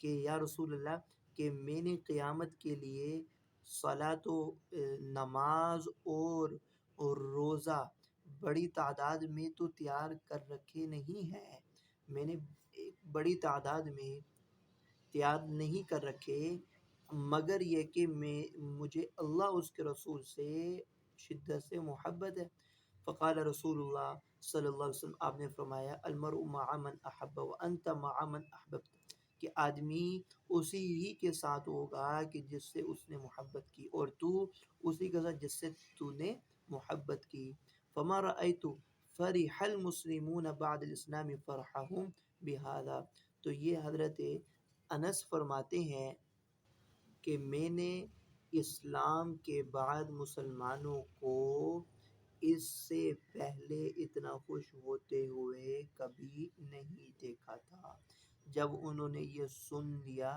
کہ یا رسول اللہ کہ میں نے قیامت کے لیے صلاۃ و نماز اور روزہ بڑی تعداد میں تو تیار کر رکھے نہیں ہیں، میں نے بڑی تعداد میں تیار نہیں کر رکھے، مگر یہ کہ مجھے اللہ اس کے رسول سے شدت سے محبت ہے۔ فقال رسول اللہ صلی اللہ علیہ وسلم، آپ نے فرمایا المرء مع من احب وانت مع من احببت، کہ آدمی اسی ہی کے ساتھ ہوگا کہ جس سے اس نے محبت کی، اور تو اسی کے ساتھ جس سے تو نے محبت کی۔ فما رأيت فرح المسلمون بعد الاسلام فرحهم بهذا، تو یہ حضرت انس فرماتے ہیں کہ میں نے اسلام کے بعد مسلمانوں کو اس سے پہلے اتنا خوش ہوتے ہوئے کبھی نہیں دیکھا تھا۔ جب انہوں نے یہ سن لیا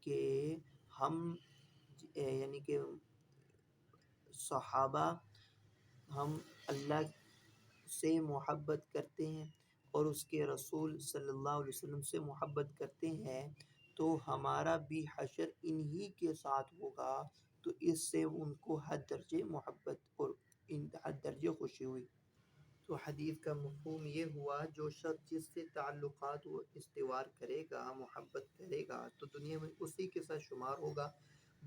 کہ ہم یعنی کہ صحابہ ہم اللہ سے محبت کرتے ہیں اور اس کے رسول صلی اللہ علیہ وسلم سے محبت کرتے ہیں، تو ہمارا بھی حشر انہی کے ساتھ ہوگا، تو اس سے ان کو حد درجے محبت اور حد درجے خوشی ہوئی۔ تو حدیث کا مفہوم یہ ہوا، جو شخص جس سے تعلقات وہ استوار کرے گا، محبت کرے گا، تو دنیا میں اسی کے ساتھ شمار ہوگا،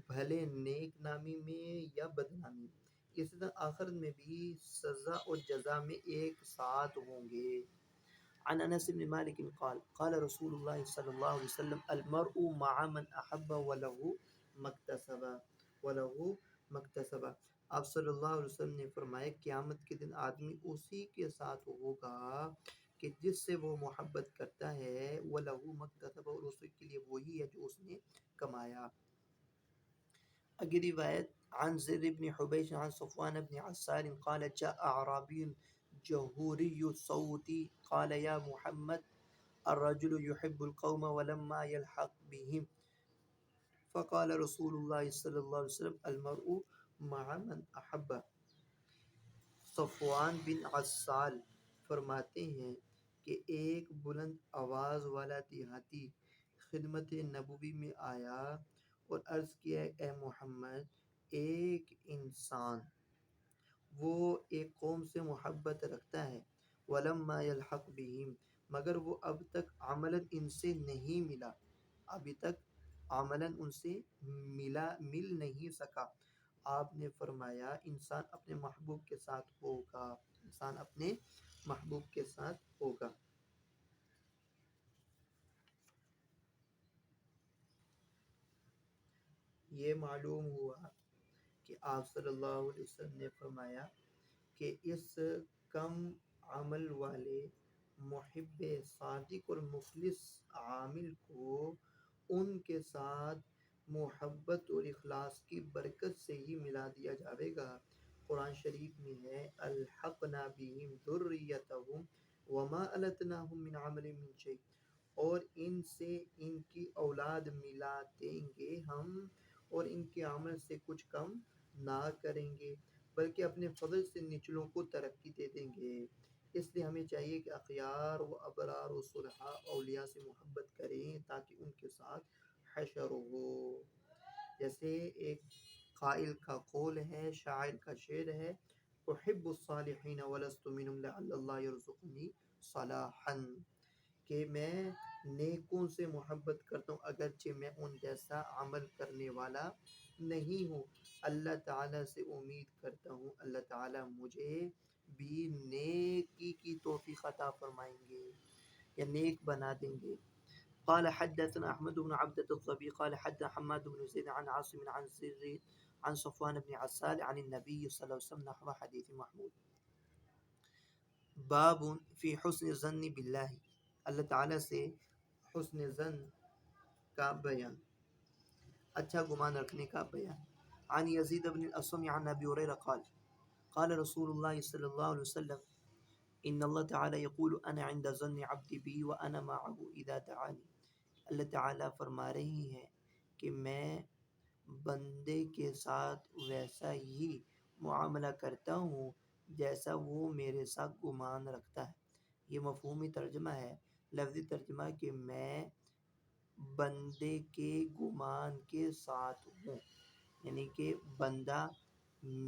بھلے نیک نامی میں یا بدنامی میں۔ اسی طرح آخرت میں بھی سزا اور جزا میں ایک ساتھ ہوں گے۔ عن انس بن مالک قال قال رسول اللہ صلی اللہ علیہ وسلم المرء مع من احب وله مکتسب۔ آپ صلی اللہ علیہ وسلم نے فرمایا قیامت کے دن آدمی اسی کے ساتھ ہوگا کہ جس سے وہ محبت کرتا ہے، وَلَهُ مَكْتَسَبَ، اور اس کے لیے وہی ہے جو اس نے کمایا۔ اگلی روایت عن زر بن حبیش عن صفوان بن عسال قال جاء اعرابی جهوري الصوت قال يا محمد الرجل يحب القوم ولما يلحق بهم فقال رسول الله صلی اللہ علیہ وسلم المرء مع من احب۔ صفوان بن عسال فرماتے ہیں کہ ایک بلند آواز والا دیہاتی خدمت نبوی میں آیا اور عرض کیا، اے محمد، ایک انسان وہ ایک قوم سے محبت رکھتا ہے، وَلَمَّا يَلْحَقْ بِهِمْ، مگر وہ اب تک عملاً ان سے نہیں ملا، ابھی تک عملاً ان سے مل نہیں سکا۔ آپ نے فرمایا انسان اپنے محبوب کے ساتھ ہوگا، انسان اپنے محبوب کے ساتھ ہوگا۔ یہ معلوم ہوا کہ آپ صلی اللہ علیہ وسلم نے فرمایا کہ اس کم عمل والے محب صادق اور مخلص عامل کو ان کے ساتھ محبت اور اخلاص کی برکت سے ہی ملا دیا جائے گا۔ قرآن شریف میں ہے الحقنا بہم ذریتہم وما التناہم من عملہم من شیء، اور ان سے ان کی اولاد ملا دیں گے ہم اور ان کے عمل سے کچھ کم نہ کریں گے، بلکہ اپنے فضل سے نچلوں کو ترقی دے دیں گے۔ اس لیے ہمیں چاہیے کہ اخیار و ابرار و صلحاء اولیاء سے محبت کریں تاکہ ان کے ساتھ حشر ہو۔ جیسے ایک قائل کا قول ہے، شاعر کا شعر ہے، احب الصالحین ولست منهم لعل اللہ یرزقنی صلاحا، کہ میں نیکوں سے محبت کرتا ہوں اگرچہ میں ان جیسا عمل کرنے والا نہیں ہوں، اللہ تعالیٰ سے امید کرتا ہوں اللہ تعالیٰ مجھے بھی نیکی کی توفیق عطا فرمائیں گے یا نیک بنا دیں گے۔ قال حدثنا احمد بن عبدة الضبي قال حدثنا حماد بن زيد عن عاصم عن زر عن صفوان بن عسال عن النبي صلى الله عليه وسلم نحو حديث محمود۔ باب فی حسن الظن باللہ، اللہ تعالیٰ سے حسن ظن کا بیان، اچھا گمان رکھنے کا بیان۔ عن یزید بن الاسم عن ابی ہریرہ قال قال رسول اللہ صلی اللہ علیہ وسلم ان اللہ تعالی یقول انا عند ظن عبدی بی وانا معه اذا دعانی۔ اللہ تعالیٰ فرما رہی ہیں کہ میں بندے کے ساتھ ویسا ہی معاملہ کرتا ہوں جیسا وہ میرے ساتھ گمان رکھتا ہے۔ یہ مفہومی ترجمہ ہے، لفظی ترجمہ کہ میں بندے کے گمان کے ساتھ ہوں، یعنی کہ بندہ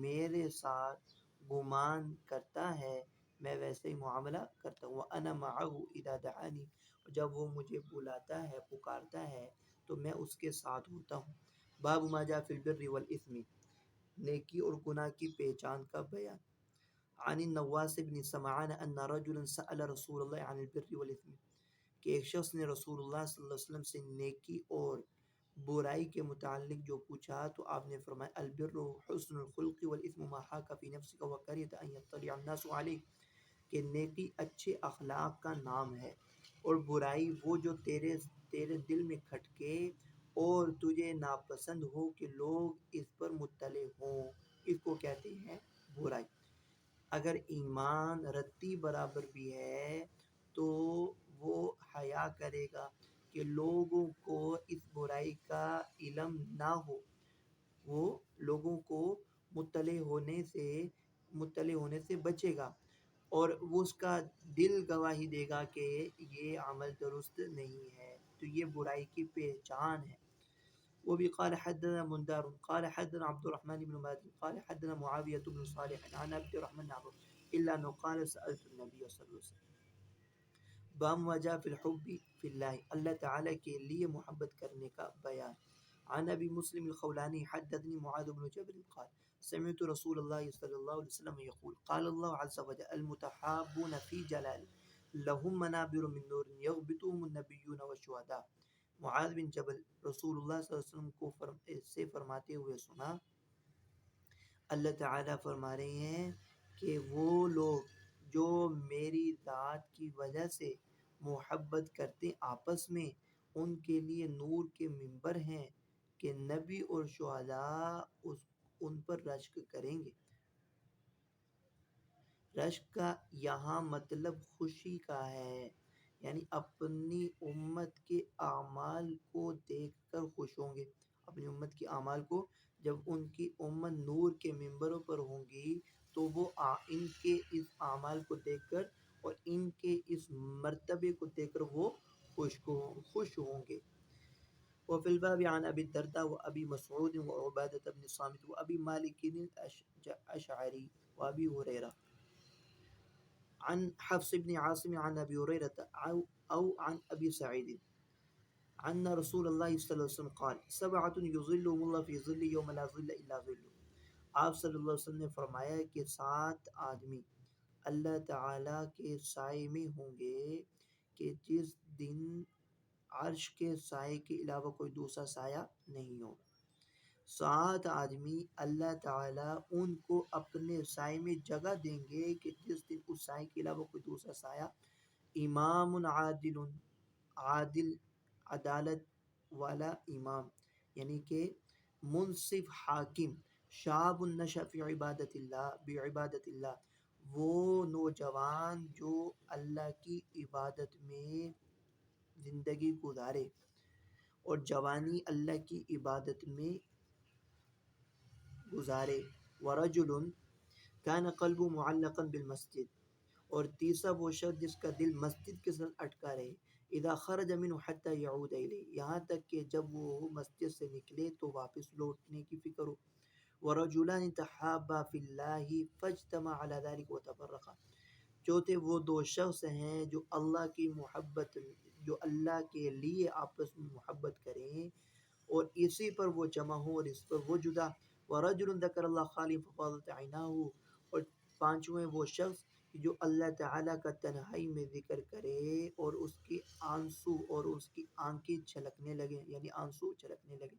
میرے ساتھ گمان کرتا ہے میں ویسے ہی معاملہ کرتا ہوں۔ وَأَنَا مَعَهُ إِذَا دَعَانِي، جب وہ مجھے بلاتا ہے پکارتا ہے تو میں اس کے ساتھ ہوتا ہوں۔ باب ما جاء فی البر والإثم، نیکی اور گناہ کی پہچان کا بیان۔ عن النواس بن سمعان ان رجلا سأل رسول اللہ عن البر والإثم، کہ ایک شخص نے رسول اللہ صلی اللہ علیہ وسلم سے نیکی اور برائی کے متعلق جو پوچھا تو آپ نے فرمایا البر حسن الخلق والإثم ما حاک فی نفسک وکرہت ان یطلع الناس علیہ، کہ نیکی اچھے اخلاق کا نام ہے اور برائی وہ جو تیرے دل میں کھٹکے اور تجھے ناپسند ہو کہ لوگ اس پر مطلع ہوں، اس کو کہتے ہیں برائی۔ اگر ایمان رتی برابر بھی ہے تو وہ حیا کرے گا کہ لوگوں کو اس برائی کا علم نہ ہو، وہ لوگوں کو مطلع ہونے سے بچے گا، اور وہ اس کا دل گواہی دے گا کہ یہ عمل درست نہیں ہے، تو یہ برائی کی پہچان ہے۔ وہ بھی قال حدثنا مندار قال حدثنا عبد الرحمن بن مهدي قال حدثنا معاوية بن صالح عن عبد الرحمن بن عوف إلا أنه قال سألت النبي صلى الله عليه وسلم بام وجہ فی الحب فی اللہ، اللہ تعالیٰ کے لیے محبت کرنے کا بیان۔ عن ابی مسلم الخولانی حدثني معاذ بن جبل قال سمعت رسول الله صلى الله عليه وسلم يقول قال الله عز وجل المتحابون في جلال لهم منابر من نور يغبطهم النبيون والشهداء۔ معاذ بن جبل رسول اللہ صلی اللہ علیہ وسلم کو سے فرماتے ہوئے سنا، اللہ تعالیٰ فرما رہے ہیں کہ وہ لوگ جو میری ذات کی وجہ سے محبت کرتے آپس میں، ان کے لیے نور کے منبر ہیں کہ نبی اور شہداء ان پر رشک کریں گے۔ رشک کا یہاں مطلب خوشی کا ہے، یعنی اپنی امت کے اعمال کو دیکھ کر خوش ہوں گے۔ اپنی امت کے اعمال کو، جب ان کی امت نور کے منبروں پر ہوں گی تو وہ ان کے اس اعمال کو دیکھ کر اور ان کے اس مرتبے کو دیکھ کر وہ خوش ہوں گے۔ وفي الباب عن أبي الدرداء وأبي مسعود وعبادة بن الصامت وأبي مالك الأشعري وأبي هريرة عن حفص بن عاصم عن أبي هريرة أو عن أبي سعيد عن رسول الله صلى الله عليه وسلم قال سبعة يظلهم الله في ظل يوم لا ظل إلا ظله۔ آپ صلی اللہ علیہ وسلم نے فرمایا کہ 7 آدمی اللہ تعالیٰ کے سائے میں ہوں گے کہ جس دن عرش کے سائے کے علاوہ کوئی دوسرا سایہ نہیں ہوگا۔ 7 آدمی اللہ تعالیٰ ان کو اپنے سائے میں جگہ دیں گے کہ جس دن اس سائے کے علاوہ کوئی دوسرا سایہ۔ امام عادل، عادل عدالت والا امام، یعنی کہ منصف حاکم۔ شاب نشأ فی عبادت اللہ، وہ نوجوان جو اللہ کی عبادت میں زندگی گزارے اور جوانی اللہ کی عبادت میں گزارے۔ ورجل کان قلبه معلقا بالمسجد، اور تیسرا وہ شخص جس کا دل مسجد کے ساتھ اٹکا رہے، اذا خرج منه حتى يعود الیہ، یہاں تک کہ جب وہ مسجد سے نکلے تو واپس لوٹنے کی فکر ہو۔ ورجلان تحابا فی اللہ فاجتمعا علی ذلک وتفرقا، چوتھے وہ 2 شخص ہیں جو اللہ کے لیے آپس میں محبت کریں اور اسی پر وہ جمع ہوں اور اس پر وہ جدا۔ ورجل ذکر اللہ خالیا ففاضت عیناہ، اور 5واں وہ شخص جو اللہ تعالیٰ کا تنہائی میں ذکر کرے اور اس کی آنکھیں چھلکنے لگے، یعنی آنسو چھلکنے لگے۔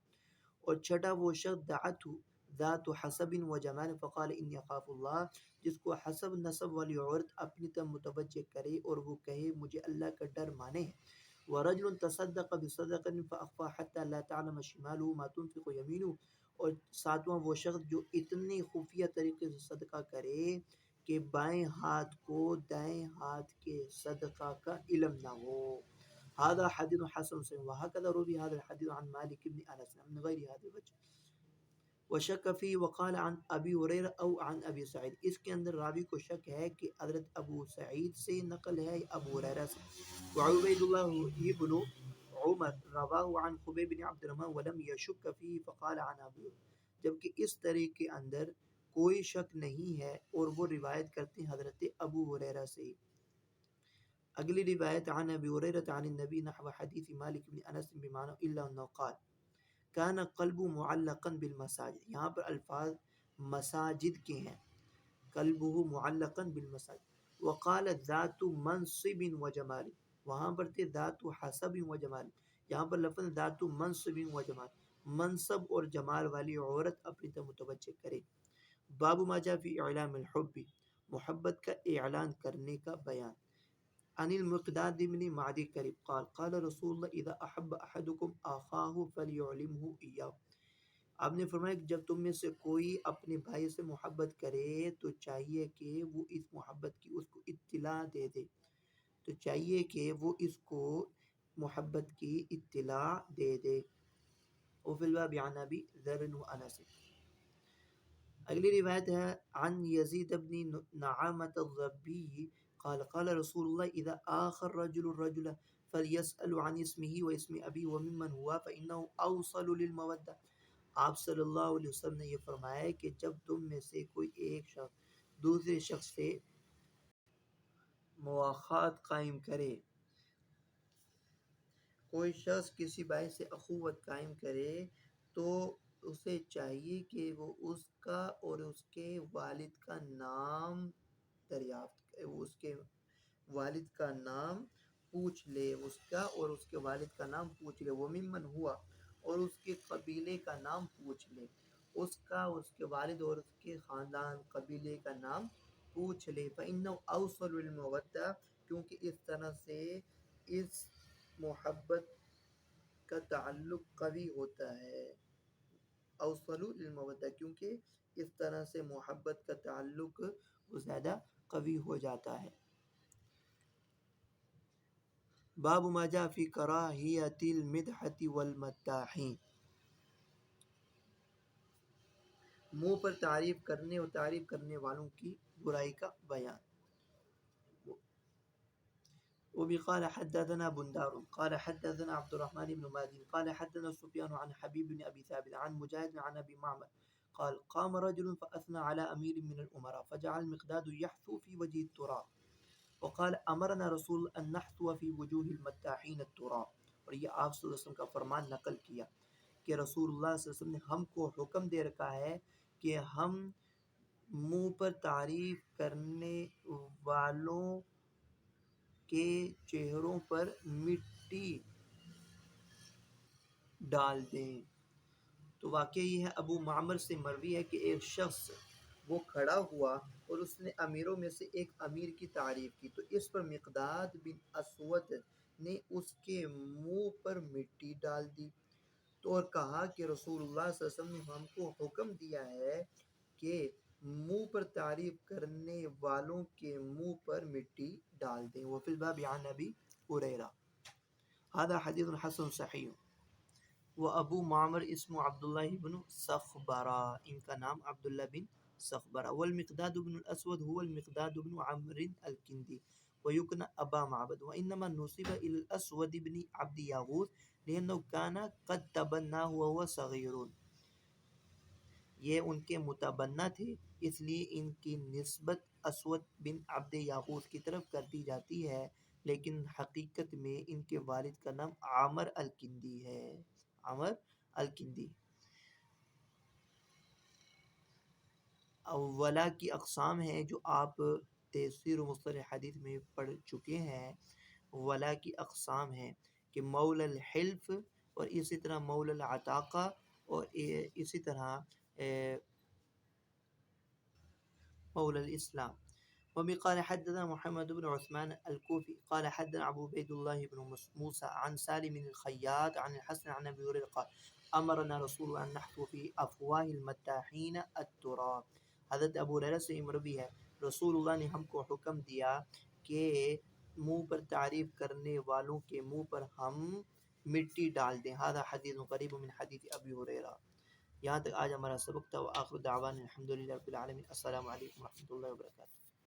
اور 6واں وہ شخص دعته ذات حسب و جمال فقال انی اخاف اللہ، جس کو حسب نسب والی عورت اپنی طرف متوجہ کرے اور وہ کہے مجھے اللہ کا ڈر مانے ہے۔ ورجل تصدق بصدقة فاخفى حتى لا تعلم شماله ما تنفق يمينه، اور 7واں وہ شخص جو اتنی خفیہ طریقے سے صدقہ کرے کہ بائیں ہاتھ کو دائیں ہاتھ کے صدقہ کا علم نہ ہو۔ هذا حديث حسن صحيح وهكذا روي هذا الحديث عن مالك بن انس من غير هذا الوجه وشك فيه وقال عن ابي هريره او عن ابي سعيد، اس کے اندر راوی کو شک ہے کہ حضرت ابو سعید سے نقل ہے یا ابو ہریرہ سے۔ وعبید اللہ ابن عمر رواه عن خبیب بن عبد الرحمن ولم يشك فيه فقال عن ابي، جبکہ اس طریق کے اندر کوئی شک نہیں ہے اور وہ روایت کرتے ہیں حضرت ابو ہریرہ سے۔ اگلی روایت عن ابی ہریرہ عن النبی نحو حدیث مالک بن انس بمعنى الا انه قال کان قلب معلقا بالمساجد، یہاں پر الفاظ مساجد کے ہیں، قلبه معلقا بالمساجد۔ وقال ذات منصب و جمال، وہاں پر تھے ذات حسب و جمال، یہاں پر لفظ ذات منصب و جمال، منصب اور جمال والی عورت اپنی طرف متوجہ کرے۔ باب ما جاء فی اعلام الحب، محبت کا اعلان کرنے کا بیان۔ عن المقداد بن معدی قریب قال قال رسول اللہ اذا احب احدکم آخاہ فلیعلمہ ایاہ. آپ نے فرمایا کہ جب تم میں سے کوئی اپنے بھائی سے محبت کرے تو چاہیے کہ وہ اس محبت کی اس کو اطلاع دے دے، تو چاہیے کہ وہ اس کو محبت کی اطلاع دے دے. وفی الباب عن ابی ذر وانس. اگلی روایت ہے عن یزید بن نعامۃ الضبی قال قال رسول اللہ اذا آخى الرجل الرجل فليسأل عن اسمه واسم ابي وممن هو فانه اوصل للمودة. آپ صلی اللہ علیہ وسلم نے یہ فرمایا ہے کہ جب تم میں سے کوئی ایک شخص دوسرے شخص سے مواخات قائم کرے، کوئی شخص کسی بھائی سے اخوت قائم کرے تو اسے چاہیے کہ وہ اس کا اور اس کے والد کا نام دریافت کرے، وہ اس کے والد کا نام پوچھ لے، اس کا اور اس کے والد کا نام پوچھ لے. وہ ممن ہوا اور اس کے قبیلے کا نام پوچھ لے، اس کا اس کے والد اور اس کے خاندان قبیلے کا نام پوچھ لے. فإنه أوصل للمودة، کیونکہ اس طرح سے اس محبت کا تعلق قوی ہوتا ہے. اوصل للمودة، کیونکہ اس طرح سے محبت کا تعلق زیادہ قوی ہو جاتا ہے. باب ما جاء فی کراہیت المدحة والمداح. منہ پر تعریف کرنے اور تعریف کرنے والوں کی برائی کا بیان. وبه قال حدثنا بندار قال حدثنا عبد الرحمن بن مهدي قال حدثنا سفيان عن حبيب بن ابي ثابت عن مجاهد عن ابي معمر قال قام رجل فاثنى على امير من الامراء فجعل المقداد يحثو في وجه التراب وقال امرنا رسول ان نحثو في وجوه المداحين التراب. اور یہ آپ صلی اللہ علیہ وسلم کا فرمان نقل کیا کہ رسول اللہ صلی اللہ علیہ وسلم نے ہم کو حکم دے رکھا ہے کہ ہم منہ پر تعریف کرنے والوں کے چہروں پر مٹی ڈال دیں. تو واقعہ یہ ہے ابو معمر سے مروی ہے کہ ایک شخص وہ کھڑا ہوا اور اس نے امیروں میں سے ایک امیر کی تعریف کی، تو اس پر مقداد بن اسود نے اس کے منہ پر مٹی ڈال دی تو اور کہا کہ رسول اللہ صلی اللہ علیہ وسلم نے ہم کو حکم دیا ہے کہ منہ پر تعریف کرنے والوں کے منہ پر مٹی ڈال دیں. وفی الباب عن ابی ہریرہ. هذا حدیث حسن صحیح. وہ ابو معمر اسم عبداللہ بن سخبرہ، ان کا نام عبداللہ بن سخبرہ. والمقداد بن الاسود هو المقداد بن عمرو الکندی ويكنى ابا معبد وانما نسب الى الاسود بن عبد يغوث لانه كان قد تبناه وهو صغير. یہ ان کے متبنہ تھے، اس لیے ان کی نسبت اسود بن عبد یاغوث کی طرف کر دی جاتی ہے، لیکن حقیقت میں ان کے والد کا نام عامر الکندی ہے. عامر الکندی. ولا کی اقسام ہیں جو آپ تفسیر و مصطلح حدیث میں پڑھ چکے ہیں. ولا کی اقسام ہیں کہ مولا الحلف اور اسی طرح مولا العتاقہ اور اسی طرح مولا الاسلام. وبه قال حدثنا محمد بن عثمان الكوفي قال حدثنا ابو عبيد الله بن موسى عن سالم الخياط عن الحسن عن ابي هريره قال امرنا رسول الله ان نحثو في افواه المداحين التراب. حضرت ابو ہریرہ سے مروی ہے رسول اللہ نے ہم کو حکم دیا کہ منہ پر تعریف کرنے والوں کے منہ پر ہم مٹی ڈال دیں. هذا حدیث قریب من حدیث ابی ہریرہ. یہاں تک آج ہمارا سبق تھا. وآخر دعوانا الحمدللہ رب العالمین. السلام علیکم ورحمۃ اللہ وبرکاتہ.